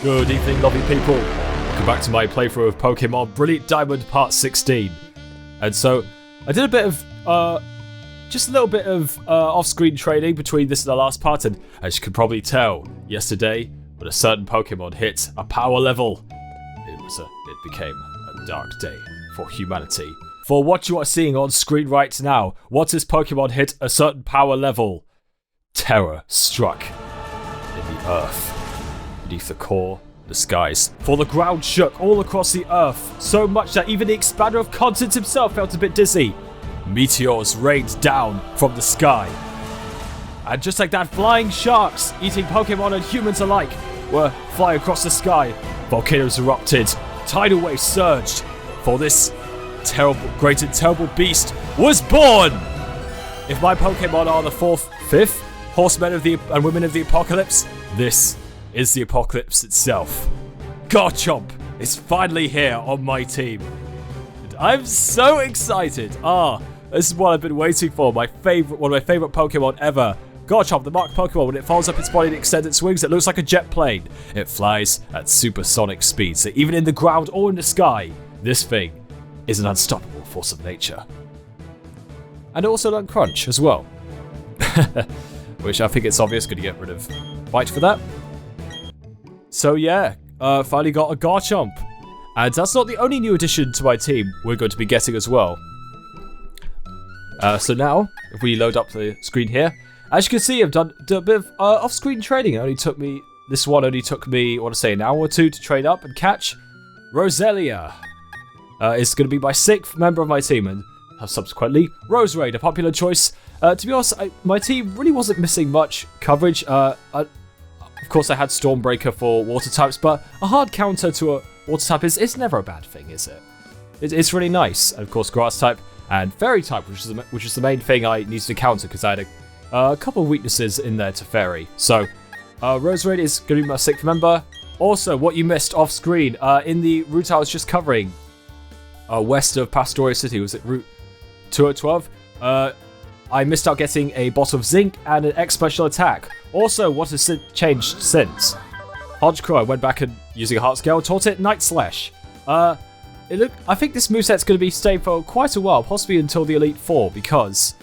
Good evening, lovely people. Welcome back to my playthrough of Pokemon Brilliant Diamond Part 16. And so, I did a bit of, just a little bit of off-screen training between this and the last part, and as you can probably tell, yesterday, when a certain Pokemon hit a power level, it became a dark day for humanity. For what you are seeing on screen right now, once this Pokemon hit a certain power level, terror struck in the earth, beneath the core, the skies. For the ground shook all across the earth, so much that even the expander of continents himself felt a bit dizzy. Meteors rained down from the sky. And just like that, flying sharks, eating Pokemon and humans alike, were flying across the sky. Volcanoes erupted, tidal waves surged, for this terrible, great and terrible beast was born! If my Pokemon are the fifth horsemen of the and women of the apocalypse, this is the apocalypse itself. Garchomp is finally here on my team. And I'm so excited. This is what I've been waiting for. One of my favorite Pokemon ever. Garchomp, the marked Pokemon, when it folds up its body and extends its wings, it looks like a jet plane. It flies at supersonic speed, so even in the ground or in the sky, this thing is an unstoppable force of nature. And it also learned Crunch as well. Which I think it's obvious, going to get rid of Bite for that. So yeah, finally got a Garchomp. And that's not the only new addition to my team we're going to be getting as well. So now, if we load up the screen here, as you can see, I've done a bit of off-screen training. This one only took me, I want to say, an hour or two to train up and catch. Roselia is going to be my 6th member of my team, and subsequently, Roserade, a popular choice. To be honest, my team really wasn't missing much coverage. Of course, I had Stormbreaker for water types, but a hard counter to a water type is never a bad thing, is it? It's really nice. And of course, Grass type and Fairy type, which is the main thing I needed to counter, because I had a couple of weaknesses in there to Fairy. So, Roserade is going to be my 6th member. Also, what you missed off screen, in the route I was just covering, west of Pastoria City, was it Route 212? I missed out getting a bottle of zinc and an X special attack. Also, what has changed since? Hodgecrow, I went back and, using a heart scale, taught it Night Slash. I think this moveset's going to be staying for quite a while, possibly until the Elite Four, because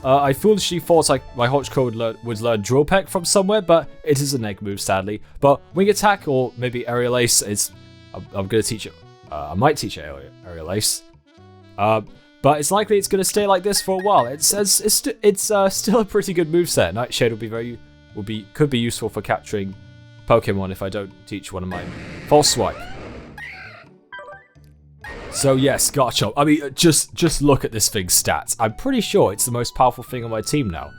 I foolishly thought my Hodgecrow would learn Drill Peck from somewhere, but it is an egg move, sadly. But Wing Attack or maybe Aerial Ace, I'm going to teach it. I might teach it Aerial Ace. But it's likely it's going to stay like this for a while. It's still a pretty good moveset. Nightshade could be useful for capturing Pokemon if I don't teach one of mine. False Swipe. So yes, Garchomp. I mean, just look at this thing's stats. I'm pretty sure it's the most powerful thing on my team now.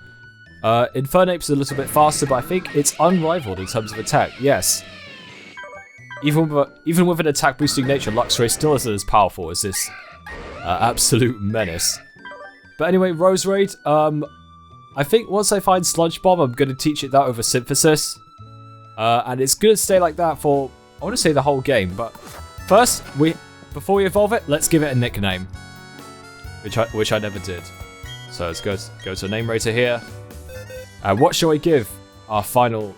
Infernape's a little bit faster, but I think it's unrivaled in terms of attack. Yes. Even with an attack boosting nature, Luxray still isn't as powerful as this absolute menace. But anyway, Roserade, I think once I find Sludge Bomb, I'm going to teach it that over Synthesis. And it's going to stay like that for, I want to say, the whole game. But first, before we evolve it, let's give it a nickname. Which I never did. So let's go to name rater here. And what shall we give our 6th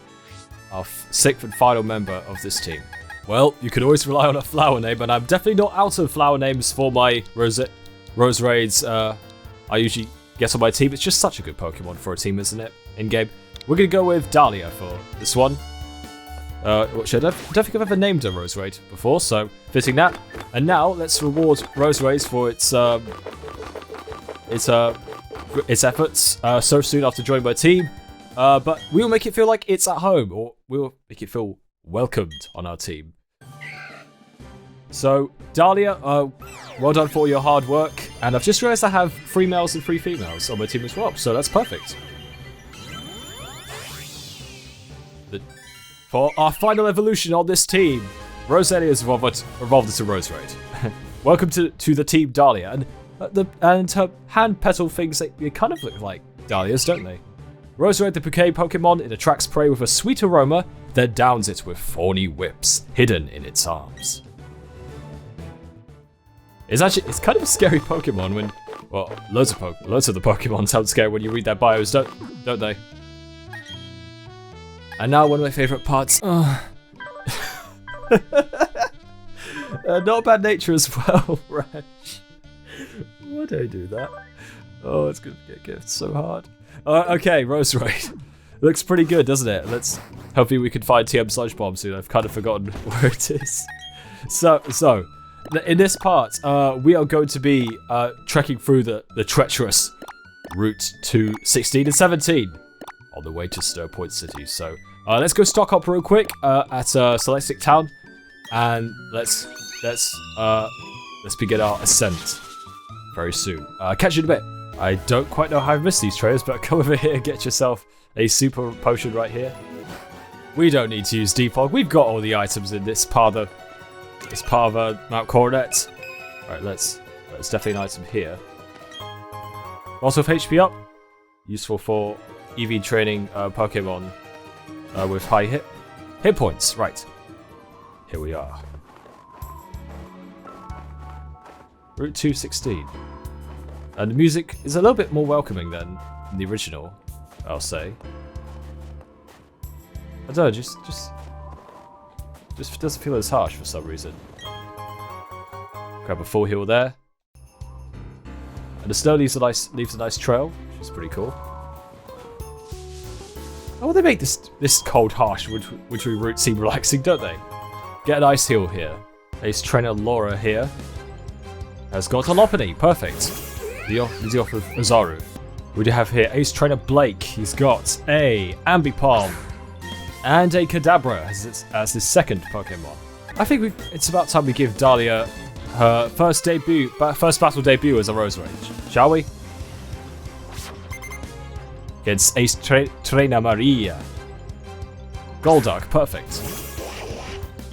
and final member of this team? Well, you can always rely on a flower name, and I'm definitely not out of flower names for my Roserades I usually get on my team. It's just such a good Pokemon for a team, isn't it? In-game. We're going to go with Dahlia for this one. Which I don't think I've ever named a Roserade before, so fitting that. And now, let's reward Roserade for its efforts so soon after joining my team. But we'll make it feel like it's at home, or we'll make it feel welcomed on our team. So, Dahlia, well done for all your hard work, and I've just realised I have 3 males and 3 females on my team as well, so that's perfect. For our final evolution on this team, Roselia has evolved into Roserade. Welcome to the team Dahlia, and her hand petal things, they kind of look like Dahlias, don't they? Roserade, the bouquet Pokemon, it attracts prey with a sweet aroma, then downs it with thorny whips hidden in its arms. It's kind of a scary Pokemon when, well, loads of the Pokemon sound scary when you read their bios, don't they? And now one of my favourite parts. Not a bad nature as well, right? Why do I do that? Oh, it's gonna get gifts so hard. Okay, Roserade. Looks pretty good, doesn't it? Let's hopefully we can find TM Sludge Bomb soon. I've kind of forgotten where it is. So in this part, we are going to be trekking through the treacherous route to 16 and 17 on the way to Sinnoh Point City. So let's go stock up real quick at Celestic Town, and let's begin our ascent very soon. Catch you in a bit. I don't quite know how I've missed these trailers, but come over here, get yourself a super potion right here. We don't need to use defog. We've got all the items in this part of Mount Coronet. Right, let's definitely an item here. Also with HP up, useful for EV training Pokemon with high hit points. Right, here we are. Route 216. And the music is a little bit more welcoming than the original, I'll say. I don't know, just doesn't feel as harsh for some reason. Grab a full heal there. And the snow leaves a nice trail, which is pretty cool. Oh, they make this cold harsh, which we route seem relaxing, don't they? Get an ice heal here. Ace Trainer Laura here has got a Lopunny, perfect. The off of Ozaru. We do have here Ace Trainer Blake. He's got a Ambipom and a Kadabra as his second Pokemon. I think it's about time we give Dahlia her first battle debut as a Roserade, shall we? Against Ace Trainer Maria. Golduck, perfect.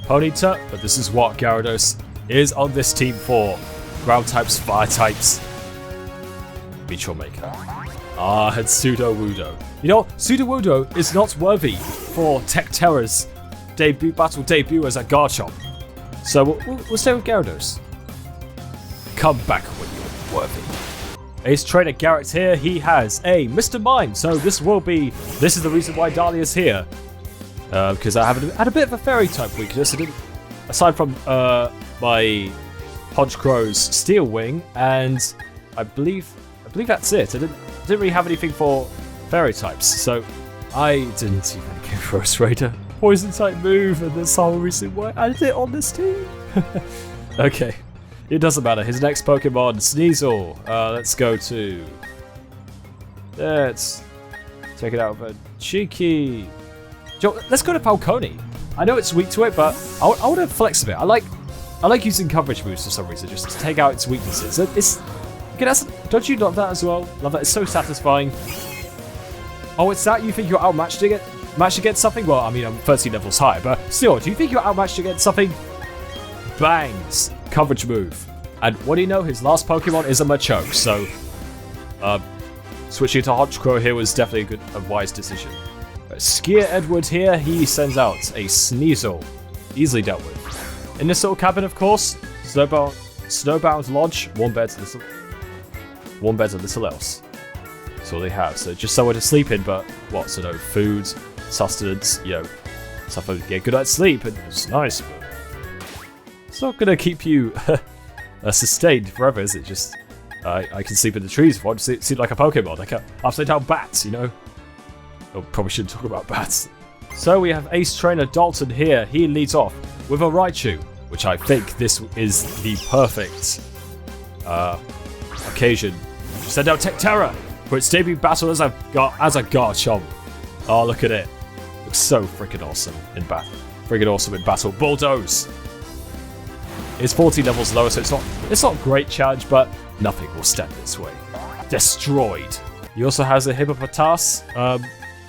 Ponyta, but this is what Gyarados is on this team for. Ground types, fire types. Mutual Maker. And Sudowoodo. You know, Sudowoodo is not worthy for Tecterra's battle debut as a Garchomp. So we'll stay with Gyarados. Come back when you're worthy. Ace Trainer Garrett here. He has a Mr. Mime. So this is the reason why Dahlia's here. Because I had a bit of a fairy type weakness. Aside from my Honchcrow's Steel Wing, and I believe that's it. I didn't really have anything for fairy types, so I didn't even give Roserade a poison type move, and that's the whole reason why I did it on this team. Okay, it doesn't matter. His next Pokemon, Sneasel. Let's go to. Let's take it out of a cheeky. Let's go to Falcone. I know it's weak to it, but I want to flex a bit. I like using coverage moves for some reason, just to take out its weaknesses. Don't you love that as well? Love that. It's so satisfying. Oh, it's that? You think you're outmatched against something? Well, I mean, I'm 13 levels higher, but still, do you think you're outmatched against something? Bangs. Coverage move. And what do you know? His last Pokemon is a Machoke, so switching to Honchcrow here was definitely a wise decision. Skier Edward here, he sends out a Sneasel. Easily dealt with. In this little cabin, of course, Snowbound Lodge, warm beds and little else. That's all they have. So just somewhere to sleep in, but what? So no food, sustenance, stuff like get good night's sleep, and it's nice, but it's not gonna keep you sustained forever, is it? Just I can sleep in the trees if I want to sleep like a Pokemon, like a upside down bat, Oh, probably shouldn't talk about bats. So we have Ace Trainer Dalton here. He leads off with a Raichu, which I think this is the perfect occasion to send out Tecterra for its debut battle as a Garchomp. Oh, look at it. Looks so freaking awesome in battle. Bulldoze. It's 40 levels lower, so it's not a great challenge, but nothing will stand its way. Destroyed. He also has a Hippopotas.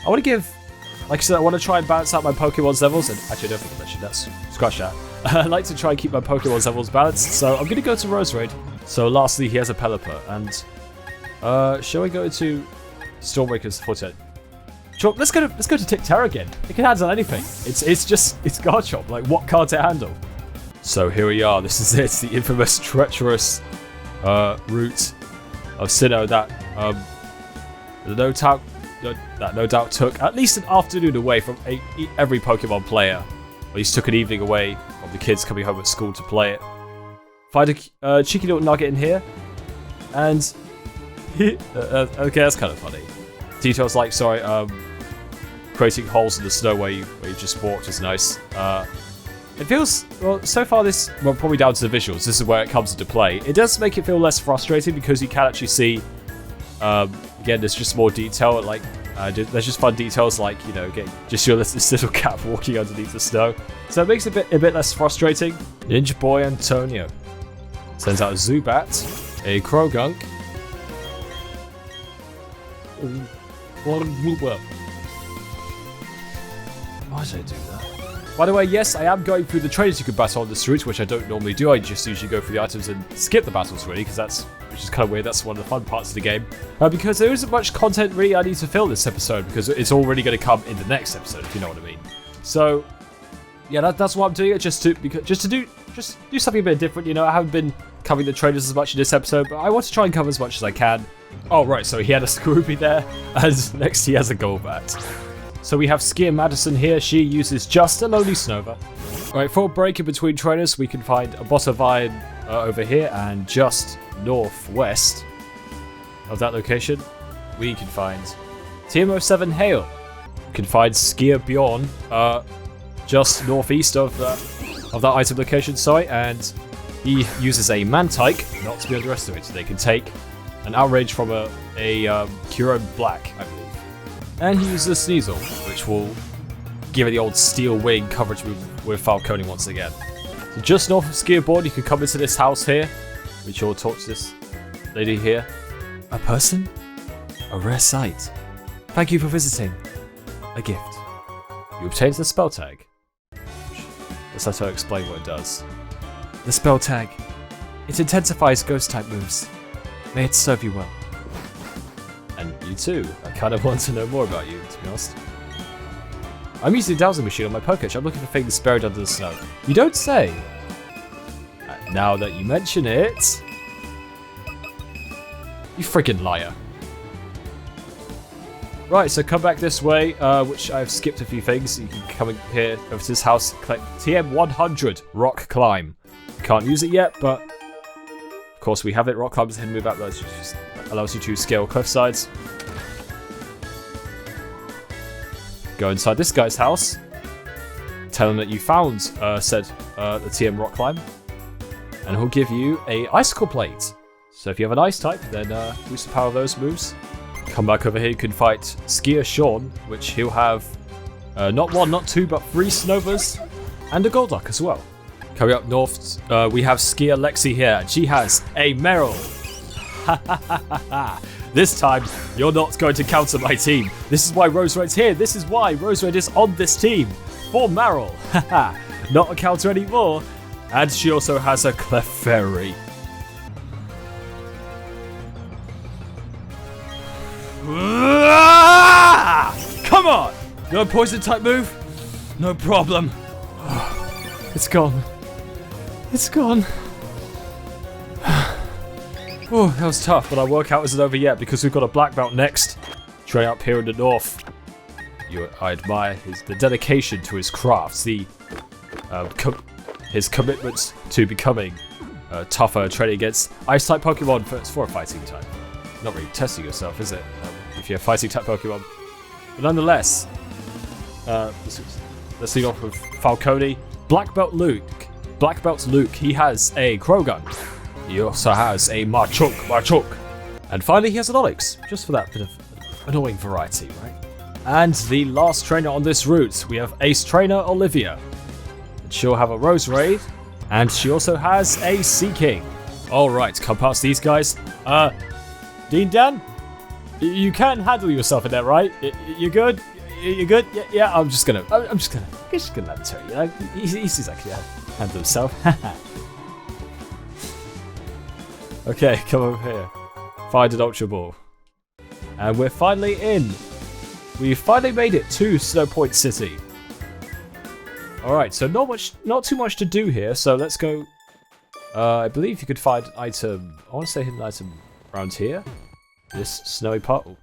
I want to give, like I said, I want to try and balance out my Pokemon's levels, and actually I don't think I mentioned that, scratch that. I like to try and keep my Pokemon's levels balanced, so I'm going to go to Roserade. So lastly, he has a Pelipper, and shall we go to Stormbreaker's Forte? Sure, let's go to Tecterra again. It can handle anything. It's Garchomp. Like, what can't it handle? So here we are. This is it, the infamous treacherous route of Sinnoh that no doubt took at least an afternoon away from every Pokemon player. At least took an evening away from the kids coming home at school to play it. Find a cheeky little nugget in here. And... okay, that's kind of funny. Details like, creating holes in the snow where you just walked is nice. It feels, well, so far this, well, probably down to the visuals, this is where it comes into play. It does make it feel less frustrating because you can actually see, again, there's just more detail, like, there's just fun details like, you know, just your this little cat walking underneath the snow. So it makes it a bit less frustrating. Ninja Boy Antonio sends out a Zubat, a Krogunk. Why did I do that? By the way, yes, I am going through the trainers you can battle on this route, which I don't normally do. I just usually go through the items and skip the battles, really, which is kind of weird. That's one of the fun parts of the game. Because there isn't much content, really, I need to fill this episode, because it's all really going to come in the next episode, if you know what I mean. So, yeah, that's why I'm doing it, just to do something a bit different, you know. I haven't been covering the trainers as much in this episode, but I want to try and cover as much as I can. Oh, right, so he had a Scrooby there, and next he has a Golbat. So we have Skier Madison here. She uses just a Lonely Snova. Alright, for a break in between trainers, we can find a Botavine over here, and just northwest of that location, we can find TM07 Hale. We can find Skier Bjorn just northeast of that item location, and he uses a Mantike, not to be underestimated. They can take an outrage from a Curon Black, I believe. And he uses a Sneasel, which will give it the old steel wing coverage move with Falcone once again. So just north of Skierboard, you can come into this house here, which will talk to this lady here. A person? A rare sight. Thank you for visiting. A gift. You obtained the spell tag. Let's let her explain what it does. The spell tag. It intensifies ghost type moves. May it serve you well. And you too. I kind of want to know more about you, to be honest. I'm using the dowsing machine on my Pokédex. I'm looking for things buried under the snow. You don't say. Now that you mention it... You freaking liar. Right, so come back this way, which I've skipped a few things. You can come in here, over to this house, collect TM100 Rock Climb. Can't use it yet, but... Of course we have it. Rock Climb is a hidden move that allows you to scale cliff sides. Go inside this guy's house. Tell him that you found the TM Rock Climb. And he'll give you a Icicle Plate. So if you have an Ice type, then boost the power of those moves. Come back over here, you can fight Skier Sean, which he'll have not one, not two, but 3 Snovas and a Golduck as well. Coming up north, we have Skier Lexi here, and she has a Meryl. This time, you're not going to counter my team. This is why Roserade's here. This is why Roserade is on this team. For Meryl. Not a counter anymore. And she also has a Clefairy. Come on! No poison type move? No problem. It's gone. It's gone. Oh, that was tough, but our workout isn't over yet because we've got a black belt next. Train up here in the north. I admire the dedication to his crafts, his commitment to becoming tougher, training against Ice-type Pokemon for a fighting type. Not really testing yourself, is it? If you're a fighting type Pokemon. But nonetheless, let's lead off with Falcone. Black Belt Luke, he has a Krogunk. He also has a Marchuk. And finally he has an Onix, just for that bit of annoying variety, right? And the last trainer on this route, we have Ace Trainer Olivia. She'll have a Roserade, and she also has a Seaking. Alright, come past these guys. Dean Dan? You can handle yourself in there, right? You good? You good? Yeah, I'm just gonna let him tell you, you know? He seems like he can handle himself. Okay, come over here. Find an Ultra Ball. And we're finally in. We finally made it to Snow Point City. Alright, so not too much to do here, so let's go. I believe you could find an item. I want to say hidden item around here. This snowy part. Oh.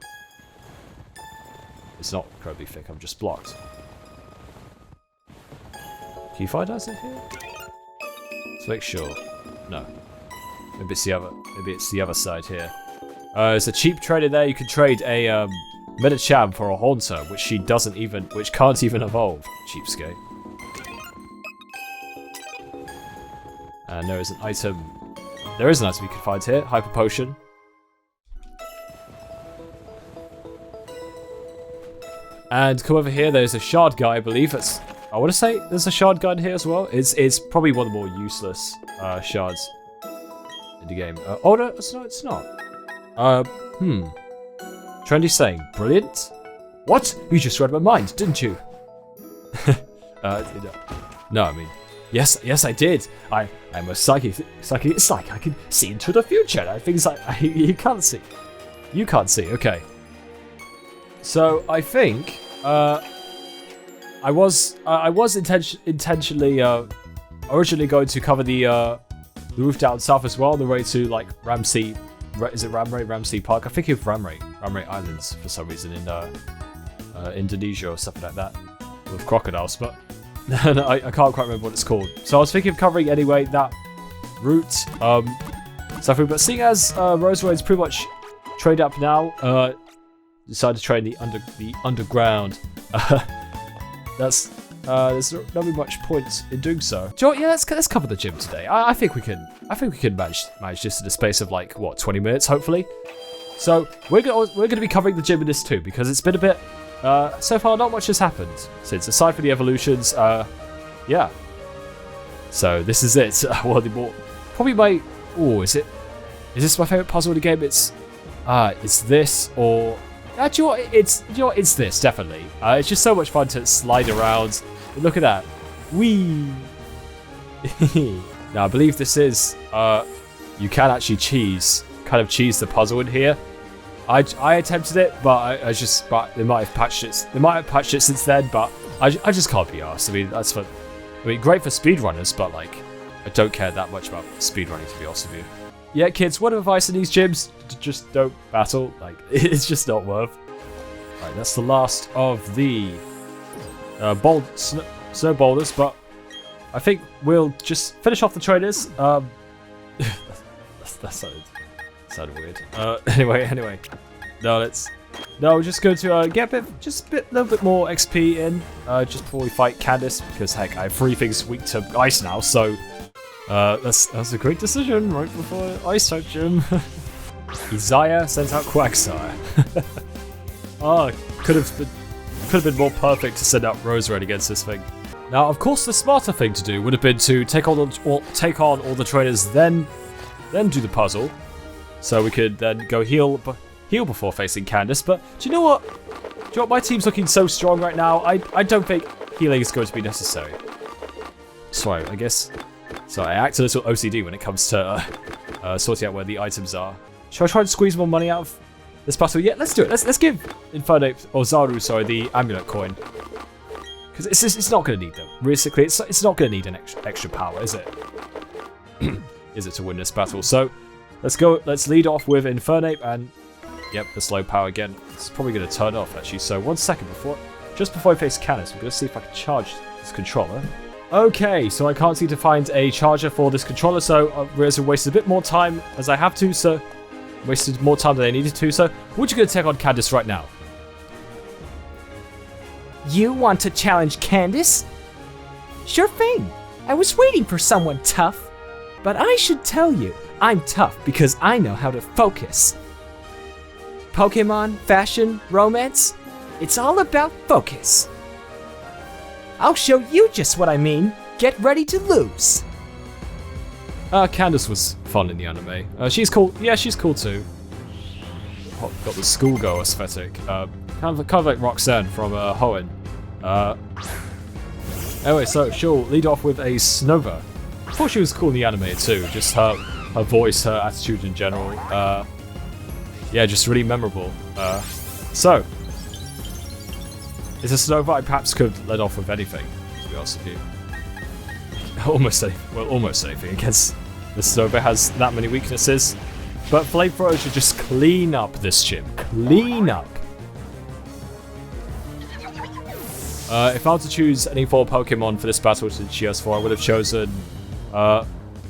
It's not incredibly thick, I'm just blocked. Can you find item here? Let's make sure. No. Maybe it's the other. Maybe it's the other side here. There's a cheap trader there. You can trade a Medicham for a Haunter, which can't even evolve. Cheapskate. And there is an item. There is an item you can find here. Hyper Potion. And come over here. There's a shard guy, I believe. I want to say there's a shard guy in here as well. It's probably one of the more useless shards in the game. Oh no, it's not. Trendy's saying, brilliant. What? You just read my mind, didn't you? No, I mean, yes, I did. I'm a psychic. It's like I can see into the future. Things like you can't see. You can't see. Okay. So I think I was intentionally originally going to cover the roof down south as well, on the way to like Ramsey. Is it Ramsey Park? I think of Ramray Islands for some reason in Indonesia or something like that with crocodiles, but no, I can't quite remember what it's called. So I was thinking of covering anyway that route. But seeing as Roserade's pretty much trained up now, decided to train the underground. There's not really much point in doing so. Do you know what, let's cover the gym today. I think we can manage this in the space of like what 20 minutes hopefully. So we're gonna be covering the gym in this too, because it's been a bit so far not much has happened since, aside from the evolutions. Yeah. So this is it. One of the more probably my is this my favorite puzzle in the game? It's this or. Do you know what? It's this, definitely. It's just so much fun to slide around. Look at that. Whee! Now, I believe this is, you can actually cheese the puzzle in here. I attempted it, but but they might have patched it. They might have patched it since then, but I just can't be arsed. I mean, that's fun. I mean, great for speedrunners, but like, I don't care that much about speedrunning, to be honest with you. Yeah, kids, word of advice in these gyms, just don't battle. Like, it's just not worth. Right, that's the last of the snow boulders, but I think we'll just finish off the trainers. That sounded weird. Anyway. No, we're just going to get a little bit more XP in, just before we fight Candice, because heck, I have 3 things weak to ice now, so that's a great decision right before Ice type gym. Isaiah sends out Quagsire. Could have been more perfect to send out Roserade against this thing. Now, of course, the smarter thing to do would have been to take on all the trainers, then do the puzzle, so we could then go heal before facing Candice. But do you know what? My team's looking so strong right now. I don't think healing is going to be necessary. Sorry, I guess. So I act a little OCD when it comes to sorting out where the items are. Should I try and squeeze more money out of this battle? Yeah, let's do it. Let's give Infernape or Zaru, sorry, the amulet coin, because it's not going to need them. Realistically, it's not going to need an extra power, is it? Is it to win this battle? So let's go. Let's lead off with Infernape, and yep, the slow power again. It's probably going to turn off actually. So 1 second just before I face Candice, we're going to see if I can charge this controller. Okay, so I can't seem to find a charger for this controller, so I realized I wasted a bit more time as I have to, so wasted more time than I needed to, so we're just going to take on Candice right now. You want to challenge Candice? Sure thing. I was waiting for someone tough. But I should tell you, I'm tough because I know how to focus. Pokemon, fashion, romance, it's all about focus. I'll show you just what I mean. Get ready to lose. Candice was fun in the anime. She's cool. Yeah, she's cool too. Got the schoolgirl aesthetic. Kind of like Roxanne from Hoenn. Anyway, so she'll lead off with a Snova. I thought she was cool in the anime too. Just her voice, her attitude in general. Yeah, just really memorable. So. It's a Snova I perhaps could let off with anything, to be honest with you. Almost anything against the Snova has that many weaknesses. But Flamethrower should just clean up this gym. Clean up. If I were to choose any 4 Pokemon for this battle since she has 4, I would have chosen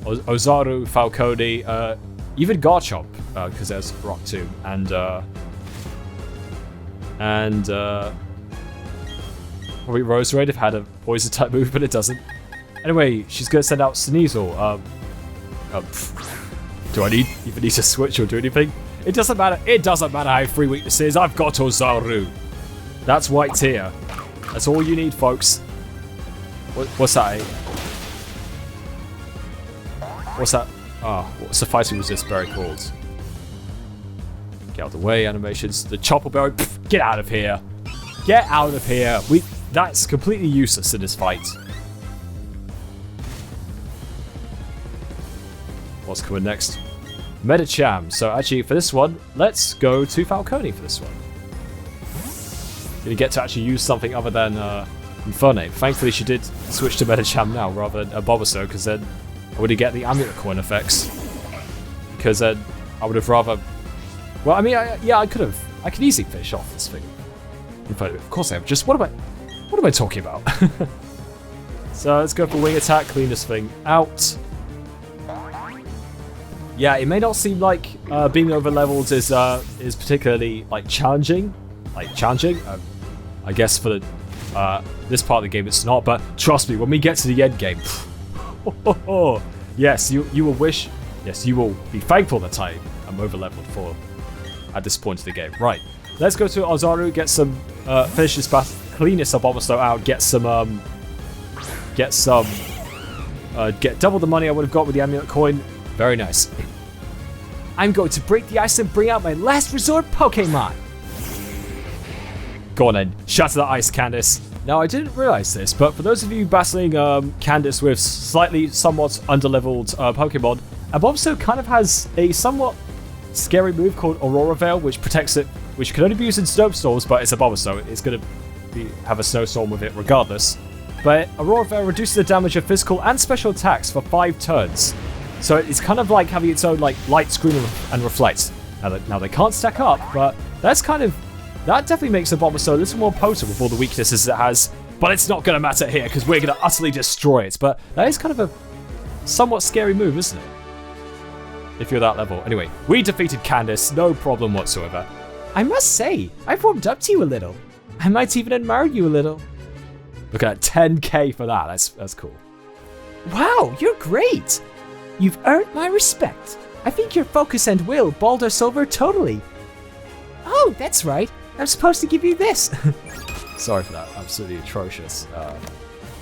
Ozaru, Falcone, even Garchomp, because there's Rock Tomb, and probably Roserade if had a poison type move, but it doesn't. Anyway, she's gonna send out Sneasel. Do I even need to switch or do anything? It doesn't matter. It doesn't matter how free weakness is. I've got Ozaru. That's white tier. That's all you need, folks. What's that? What's that? What's the fighting resist berry called? Get out of the way, animations. The chopper berry. Get out of here. Get out of here. That's completely useless in this fight. What's coming next? Medicham. So actually, for this one, let's go to Falcone for this one. Gonna get to actually use something other than Infernape. Thankfully, she did switch to Medicham now rather than a Bulbasaur, because then I would get the Amulet Coin effects. Because then I would have rather. Well, I mean, I could have. I could easily finish off this thing. Of course I have. Just what am I talking about? So let's go for Wing Attack. Clean this thing out. Yeah, it may not seem like being over leveled is particularly challenging. I guess for the this part of the game it's not, but trust me, when we get to the end game, yes, you will wish, yes, you will be thankful that I'm over leveled for at this point of the game. Right, let's go to Ozaru, get some finish this battle, clean this up almost out, get double the money I would have got with the Amulet Coin. Very nice. I'm going to break the ice and bring out my last resort Pokemon. Go on then, shatter the ice, Candice. Now, I didn't realize this, but for those of you battling Candice with somewhat underleveled Pokemon, Bulbasaur kind of has a somewhat scary move called Aurora Veil, which protects it, which can only be used in snowstorms, but it's a Bulbasaur. It's going to have a snowstorm with it regardless. But Aurora Veil reduces the damage of physical and special attacks for 5 turns. So it's kind of like having its own light screen and reflect. Now they can't stack up, but that definitely makes the Bulbasaur a little more potent with all the weaknesses it has. But it's not going to matter here because we're going to utterly destroy it. But that is kind of a somewhat scary move, isn't it? If you're that level. Anyway, we defeated Candice, no problem whatsoever. I must say, I've warmed up to you a little. I might even admire you a little. Look at that, 10k for that. That's cool. Wow, you're great. You've earned my respect. I think your focus and will balled us over totally. Oh, that's right. I'm supposed to give you this. Sorry for that. Absolutely atrocious.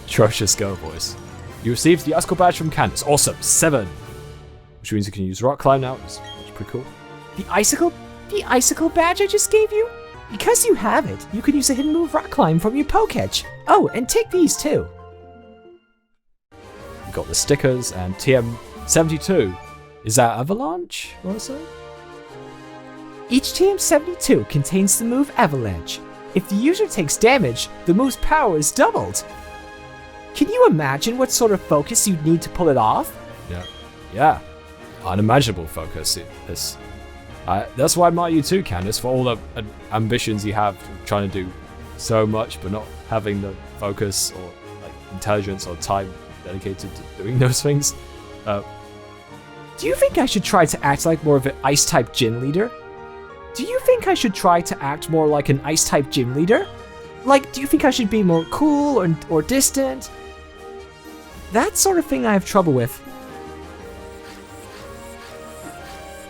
Atrocious girl voice. You received the Icicle Badge from Candice. Awesome. 7. Which means you can use Rock Climb now. It's pretty cool. The Icicle Badge I just gave you? Because you have it, you can use a hidden move Rock Climb from your Pokédex. Oh, and take these too. We've got the stickers and TM72. Is that Avalanche? What was it? Each TM72 contains the move Avalanche. If the user takes damage, the move's power is doubled. Can you imagine what sort of focus you'd need to pull it off? Yeah. Unimaginable focus. That's why I admire you too, Candice, for all the ambitions you have trying to do so much, but not having the focus or intelligence or time dedicated to doing those things. Do you think I should try to act like more of an Ice-type gym leader? Do you think I should try to act more like an Ice-type gym leader? Do you think I should be more cool or distant? That sort of thing I have trouble with.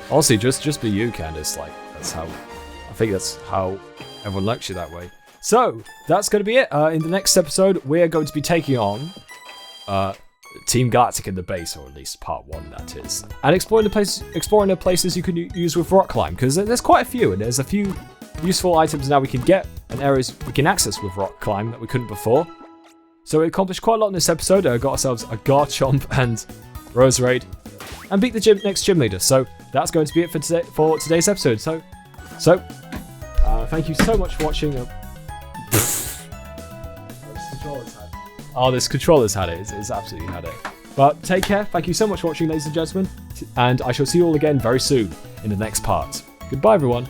Honestly, just be you, Candice. I think that's how everyone likes you that way. So, that's going to be it. In the next episode, we're going to be taking on Team Galactic in the base, or at least part 1, that is. And exploring the places you can use with Rock Climb, because there's quite a few, and there's a few useful items now we can get, and areas we can access with Rock Climb that we couldn't before. So we accomplished quite a lot in this episode. Got ourselves a Garchomp and Roserade, and beat the next gym leader. So that's going to be it for today's episode. So thank you so much for watching. This controller's had it. It's absolutely had it. But take care. Thank you so much for watching, ladies and gentlemen. And I shall see you all again very soon in the next part. Goodbye, everyone.